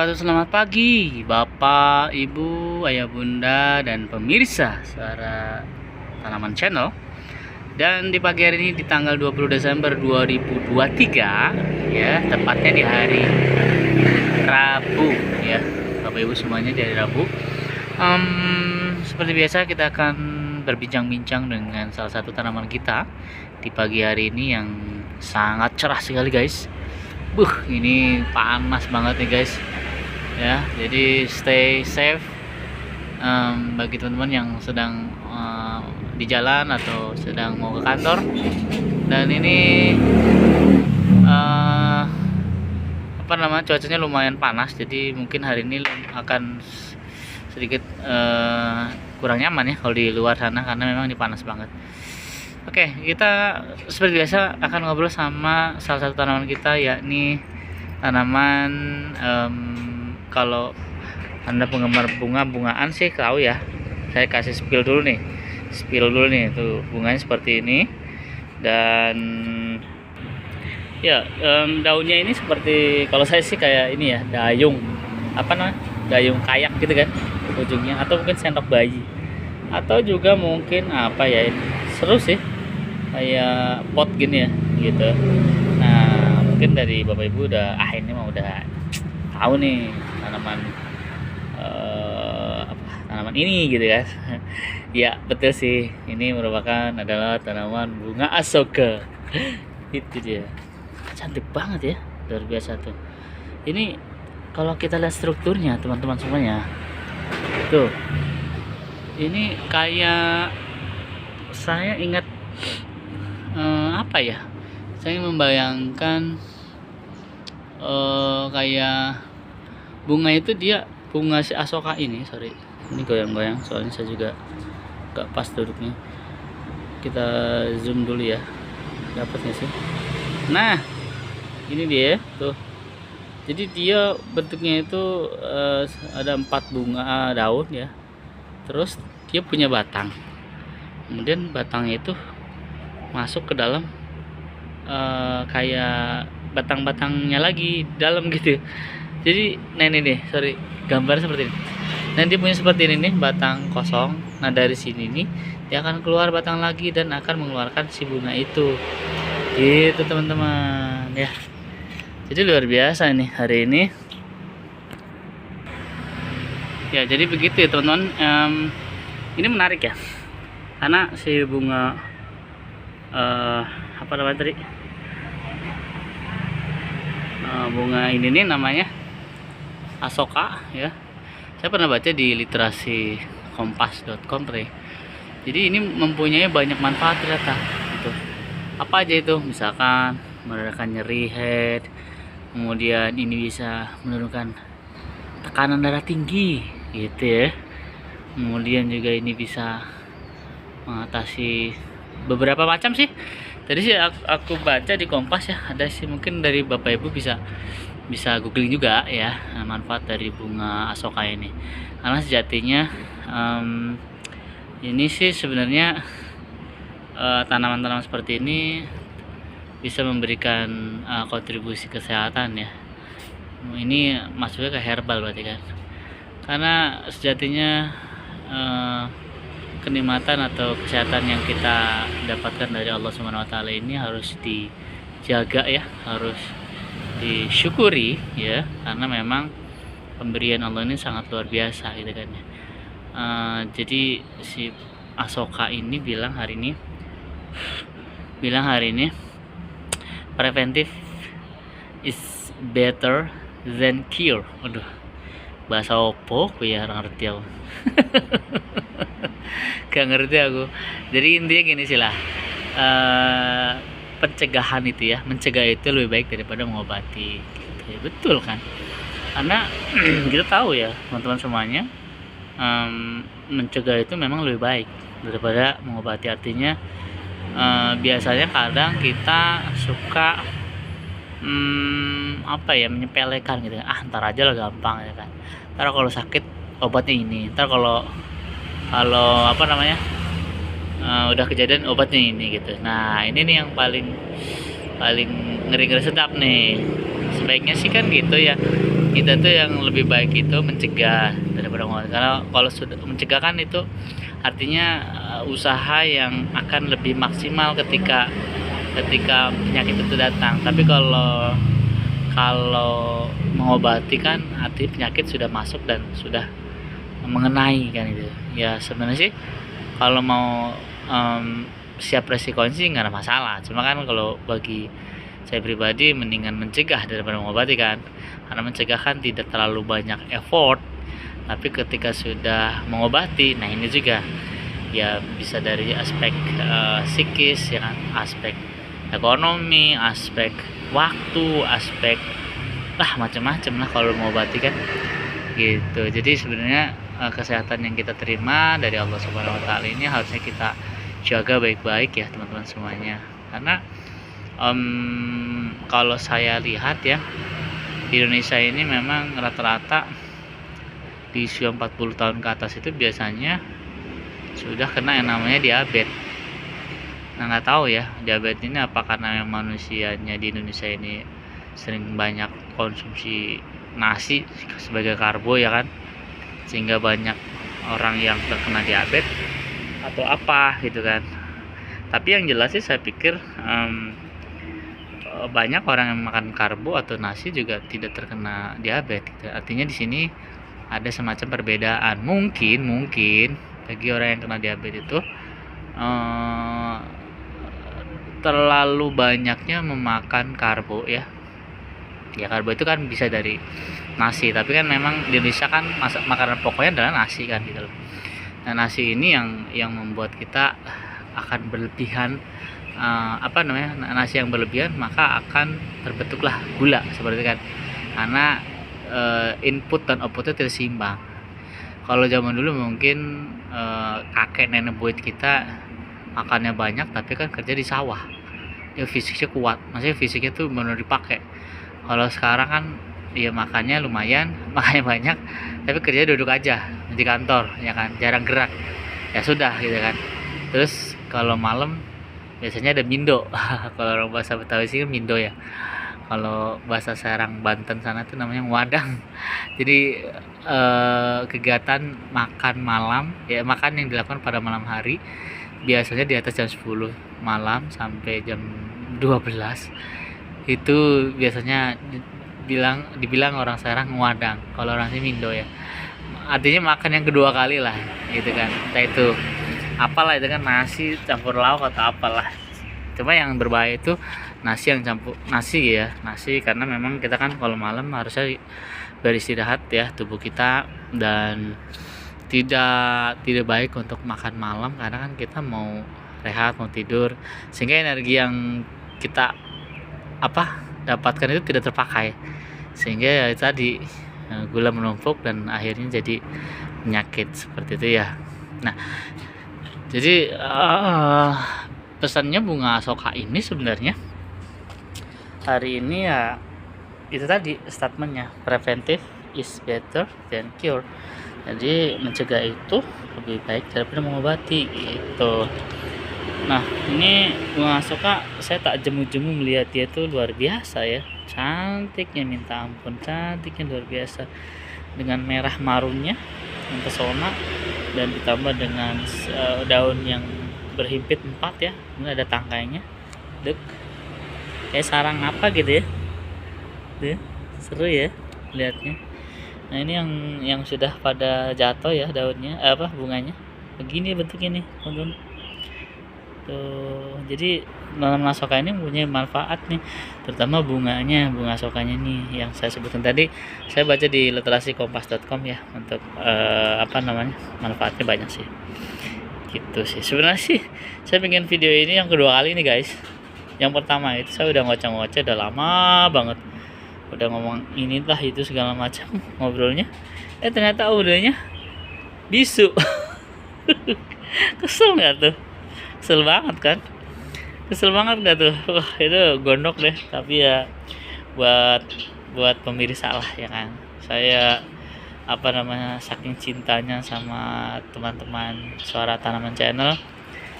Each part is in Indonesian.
wabarakatuh. Selamat pagi Bapak, Ibu, Ayah, Bunda, dan pemirsa Suara Tanaman Channel. Dan di pagi hari ini di tanggal 20 Desember 2023 ya, tepatnya di hari Rabu ya. Bapak Ibu semuanya di hari Rabu. Seperti biasa kita akan berbincang-bincang dengan salah satu tanaman kita di pagi hari ini yang sangat cerah sekali guys. Ini panas banget nih guys ya, jadi stay safe bagi teman-teman yang sedang di jalan atau sedang mau ke kantor. Dan ini cuacanya lumayan panas, jadi mungkin hari ini akan sedikit kurang nyaman ya kalau di luar sana karena memang ini panas banget. Oke, kita seperti biasa akan ngobrol sama salah satu tanaman kita, yakni tanaman kalau Anda penggemar bunga-bungaan sih tahu ya. Saya kasih spill dulu nih. Tuh bunganya seperti ini. Dan ya, daunnya ini seperti, kalau saya sih kayak ini ya, dayung. Dayung kayak gitu kan ujungnya, atau mungkin sendok bayi. Atau juga mungkin apa ya, seru sih, kayak pot gini ya gitu. Nah mungkin dari Bapak Ibu udah ini mah udah tahu nih tanaman tanaman ini gitu kan. Ya betul sih, ini merupakan adalah tanaman bunga asoka. Itu dia, cantik banget ya, luar biasa tuh. Ini kalau kita lihat strukturnya teman-teman semuanya tuh, ini kayak saya ingat saya membayangkan kayak bunga itu, dia bunga si asoka ini. Sorry, ini goyang-goyang soalnya saya juga gak pas duduknya. Kita zoom dulu ya, dapatnya sih. Nah ini dia tuh, jadi dia bentuknya itu ada 4 bunga daun ya, terus dia punya batang, kemudian batangnya itu masuk ke dalam kayak batang-batangnya lagi dalam gitu. Jadi nah ini nih, sorry, gambar seperti ini. Nah dia punya seperti ini nih, batang kosong. Nah dari sini nih dia akan keluar batang lagi dan akan mengeluarkan si bunga itu gitu teman-teman ya. Jadi luar biasa nih hari ini ya. Jadi begitu ya teman-teman. Ini menarik ya, karena si bunga bunga ini nih namanya asoka ya. Saya pernah baca di literasi kompas.com jadi ini mempunyai banyak manfaat ternyata gitu. Apa aja itu? Misalkan meredakan nyeri head, kemudian ini bisa menurunkan tekanan darah tinggi gitu ya. Kemudian juga ini bisa mengatasi beberapa macam sih. Tadi sih aku baca di Kompas ya, ada sih, mungkin dari Bapak Ibu bisa googling juga ya manfaat dari bunga asoka ini. Karena sejatinya ini sih sebenarnya tanaman-tanaman seperti ini bisa memberikan kontribusi kesehatan ya. Ini masuknya ke herbal berarti kan, karena sejatinya kenikmatan atau kesehatan yang kita dapatkan dari Allah Subhanahu wa taala ini harus dijaga ya, harus disyukuri ya, karena memang pemberian Allah ini sangat luar biasa gitu kan ya. Jadi si asoka ini bilang hari ini preventive is better than cure. Aduh, bahasa opo aku ya, ngerti aku. Gak ngerti aku. Jadi intinya gini sih lah, pencegahan itu ya, mencegah itu lebih baik daripada mengobati gitu ya. Betul kan, karena kita tahu ya teman-teman semuanya, mencegah itu memang lebih baik daripada mengobati. Artinya biasanya kadang kita suka menyepelekan gitu, ntar aja lah, gampang ya kan. Ntar kalau sakit obatnya ini, ntar kalau udah kejadian obatnya ini gitu. Nah ini nih yang paling ngeri-ngeri sedap nih. Sebaiknya sih kan gitu ya, kita tuh yang lebih baik itu mencegah daripada mengobati. Karena kalau sudah mencegah kan itu artinya usaha yang akan lebih maksimal ketika penyakit itu datang. Tapi kalau mengobati kan arti penyakit sudah masuk dan sudah mengenai kan itu. Ya sebenarnya sih kalau mau siap resikonya sih nggak ada masalah. Cuma kan kalau bagi saya pribadi mendingan mencegah daripada mengobati kan, karena mencegah kan tidak terlalu banyak effort. Tapi ketika sudah mengobati, nah ini juga ya bisa dari aspek psikis ya kan, aspek ekonomi, aspek waktu, aspek macam-macam lah kalau mengobati kan gitu. Jadi sebenarnya kesehatan yang kita terima dari Allah Subhanahu Wa Taala ini harusnya kita jaga baik-baik ya teman-teman semuanya. Karena kalau saya lihat ya, di Indonesia ini memang rata-rata di usia 40 tahun ke atas itu biasanya sudah kena yang namanya diabetes. Nah nggak tahu ya diabetes ini apa karena yang manusianya di Indonesia ini sering banyak konsumsi nasi sebagai karbo ya kan, sehingga banyak orang yang terkena diabetes atau apa gitu kan. Tapi yang jelas sih saya pikir banyak orang yang makan karbo atau nasi juga tidak terkena diabetes gitu. Artinya di sini ada semacam perbedaan. Mungkin bagi orang yang kena diabetes itu terlalu banyaknya memakan karbo ya. Ya karbo itu kan bisa dari nasi, tapi kan memang di Indonesia kan makanan pokoknya adalah nasi kan gitu loh. Nah nasi ini yang membuat kita akan berlebihan nasi yang berlebihan, maka akan terbentuklah gula seperti kan, karena input dan outputnya tidak seimbang. Kalau zaman dulu mungkin kakek nenek buyut kita makannya banyak tapi kan kerja di sawah, ya fisiknya kuat, maksudnya fisiknya tuh benar dipakai. Kalau sekarang kan ya makannya lumayan, makannya banyak tapi kerja duduk aja di kantor ya kan, jarang gerak, ya sudah gitu kan. Terus kalau malam biasanya ada mindo. Kalau orang bahasa Betawi sih mindo ya, kalau bahasa Serang Banten sana tuh namanya wadang. Jadi kegiatan makan malam ya, makan yang dilakukan pada malam hari biasanya di atas jam 10 malam sampai jam 12 itu biasanya dibilang orang Serang wadang, kalau orang sini mindo ya, artinya makan yang kedua kali lah gitu kan. Entah itu apalah itu kan, nasi campur lauk atau apalah. Cuma yang berbahaya itu nasi yang campur nasi ya, nasi, karena memang kita kan kalau malam harusnya beristirahat ya tubuh kita, dan tidak baik untuk makan malam karena kan kita mau rehat, mau tidur, sehingga energi yang kita dapatkan itu tidak terpakai, sehingga ya tadi gula menumpuk dan akhirnya jadi penyakit seperti itu ya. Nah jadi pesannya bunga asoka ini sebenarnya hari ini ya itu tadi statementnya, preventive is better than cure. Jadi mencegah itu lebih baik daripada mengobati gitu. Nah ini bunga asoka saya tak jemu-jemu melihat dia tuh luar biasa ya, cantiknya minta ampun, cantiknya luar biasa, dengan merah marunnya yang pesona, dan ditambah dengan daun yang berhimpit 4 ya, ini ada tangkainya, kayak sarang apa gitu ya. Tuh, seru ya lihatnya. Nah ini yang sudah pada jatuh ya daunnya, bunganya begini bentuknya nih teman-teman. Tuh, jadi dalam asoka ini punya manfaat nih, terutama bunganya, bunga asokanya nih yang saya sebutkan tadi. Saya baca di literasikompas.com ya, untuk manfaatnya banyak sih gitu sih. Sebenarnya sih saya bikin video ini yang kedua kali nih guys. Yang pertama itu saya udah ngoceh-ngoceh udah lama banget, udah ngomong ini lah itu segala macam ngobrolnya, ternyata audionya bisu. Kesel nggak tuh? Kesel banget kan? Kesel banget nggak tuh? Wah itu gondok deh. Tapi ya buat pemirsa lah ya kan, saya saking cintanya sama teman-teman Suara Tanaman Channel,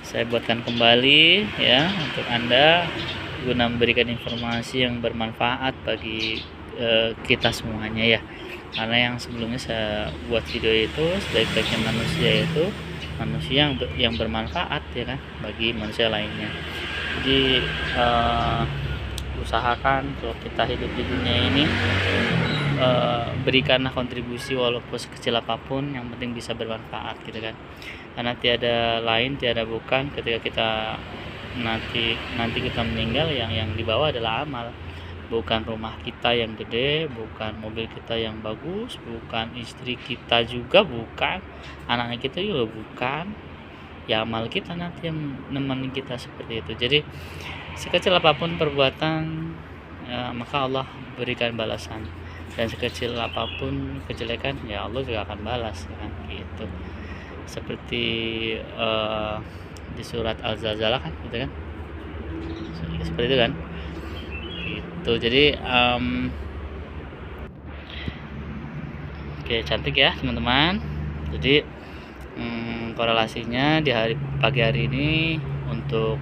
saya buatkan kembali ya untuk Anda, guna memberikan informasi yang bermanfaat bagi kita semuanya ya. Karena yang sebelumnya saya buat video itu sebaik-baiknya manusia itu manusia yang bermanfaat ya kan bagi manusia lainnya. Jadi usahakan kalau kita hidup di dunia ini berikanlah kontribusi walaupun sekecil apapun, yang penting bisa bermanfaat gitu kan. Karena tiada lain tiada bukan ketika kita nanti kita meninggal, yang dibawa adalah amal. Bukan rumah kita yang gede, bukan mobil kita yang bagus, bukan istri kita juga, bukan anak kita juga, bukan ya amal kita nanti yang nemenin kita seperti itu. Jadi sekecil apapun perbuatan maka Allah berikan balasan, dan sekecil apapun kejelekan ya Allah juga akan balas ya kan gitu. Seperti di surat Al-Zalzalah kan gitu kan, seperti itu kan gitu. Jadi oke, cantik ya teman-teman. Jadi korelasinya di pagi hari ini untuk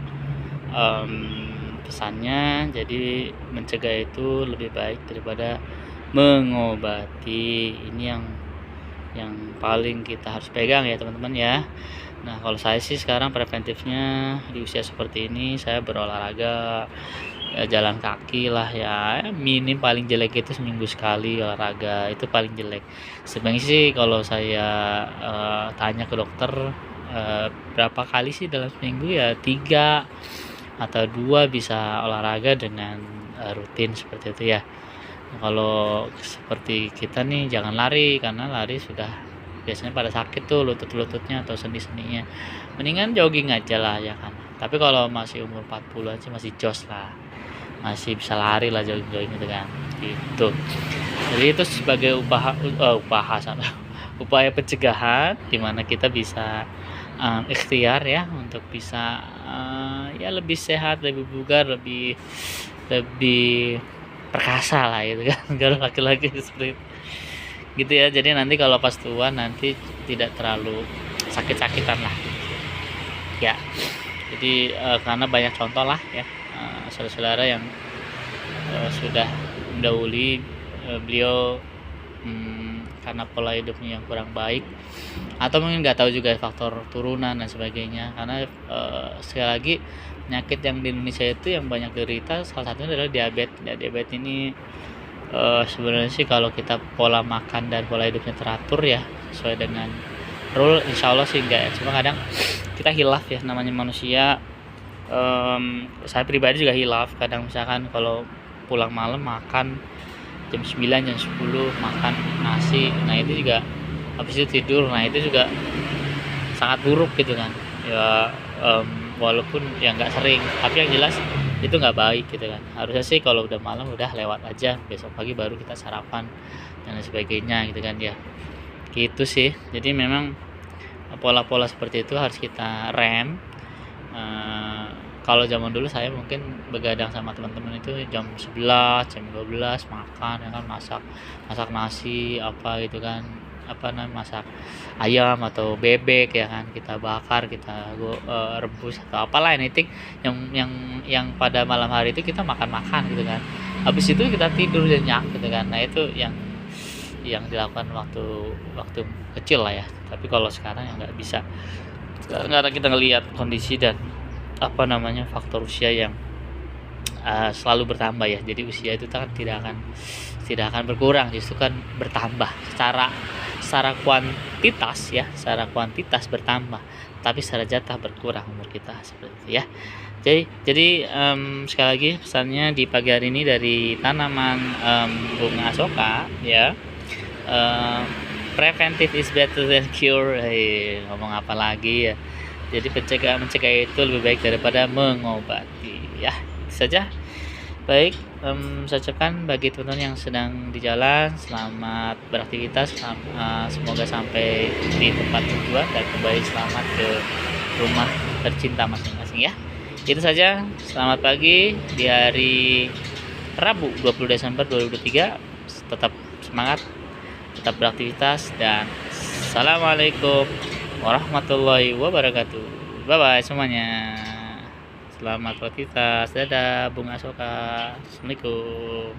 pesannya, jadi mencegah itu lebih baik daripada mengobati. Ini yang paling kita harus pegang ya teman-teman ya. Nah kalau saya sih sekarang preventifnya di usia seperti ini saya berolahraga ya, jalan kaki lah ya, minim paling jelek itu seminggu sekali olahraga, itu paling jelek. Sebenarnya sih kalau saya tanya ke dokter berapa kali sih dalam seminggu, ya 3 atau 2 bisa olahraga dengan rutin seperti itu ya. Kalau seperti kita nih jangan lari, karena lari sudah biasanya pada sakit tuh lutut-lututnya atau sendi-sendinya. Mendingan jogging aja lah ya kan. Tapi kalau masih umur 40 aja masih jos lah, masih bisa lari lah, jogging gitu kan gitu. Jadi itu sebagai upaya pencegahan dimana kita bisa ikhtiar ya untuk bisa ya lebih sehat, lebih bugar, lebih perkasa lah gitu kan kalau laki-laki seperti itu gitu ya. Jadi nanti kalau pas tua nanti tidak terlalu sakit-sakitan lah ya. Jadi karena banyak contoh lah ya saudara-saudara yang sudah mendahului beliau karena pola hidupnya yang kurang baik, atau mungkin nggak tahu juga faktor turunan dan sebagainya. Karena sekali lagi penyakit yang di Indonesia itu yang banyak derita salah satunya adalah diabetes. Ya, diabetes ini sebenarnya sih kalau kita pola makan dan pola hidupnya teratur ya sesuai dengan rule, insya Allah sih enggak ya. Cuma kadang kita hilaf ya, namanya manusia. Saya pribadi juga hilaf kadang, misalkan kalau pulang malam makan jam 9 jam 10 makan nasi, nah itu juga habis itu tidur, nah itu juga sangat buruk gitu kan ya. Walaupun ya nggak sering, tapi yang jelas itu nggak baik gitu kan. Harusnya sih kalau udah malam udah lewat aja, besok pagi baru kita sarapan dan lain sebagainya gitu kan ya gitu sih. Jadi memang pola-pola seperti itu harus kita rem. Kalau zaman dulu saya mungkin begadang sama teman-teman itu jam 11 jam 12 makan ya kan, masak nasi apa gitu kan, masak ayam atau bebek ya kan, kita bakar, kita rebus atau apalah anything yang pada malam hari itu kita makan gitu kan. Habis itu kita tidur nyenyak gitu kan. Nah itu yang dilakukan waktu kecil lah ya. Tapi kalau sekarang ya nggak bisa, karena kita ngelihat kondisi dan faktor usia yang selalu bertambah ya. Jadi usia itu kan tidak akan berkurang, justru kan bertambah secara kuantitas ya, secara kuantitas bertambah, tapi secara jatah berkurang umur kita seperti itu ya. Jadi sekali lagi pesannya di pagi hari ini dari tanaman bunga asoka ya. Preventive is better than cure. Ngomong apa lagi ya. Jadi mencegah itu lebih baik daripada mengobati ya. Itu saja. Baik, saya ucapkan bagi teman-teman yang sedang di jalan, selamat beraktivitas, semoga sampai di tempat tujuan dan kembali selamat ke rumah tercinta masing-masing ya. Itu saja. Selamat pagi di hari Rabu 20 Desember 2023. Tetap semangat, tetap beraktivitas, dan assalamualaikum warahmatullahi wabarakatuh. Bye bye semuanya. Selamat beraktivitas. Dadah Bunga Asoka. Assalamualaikum.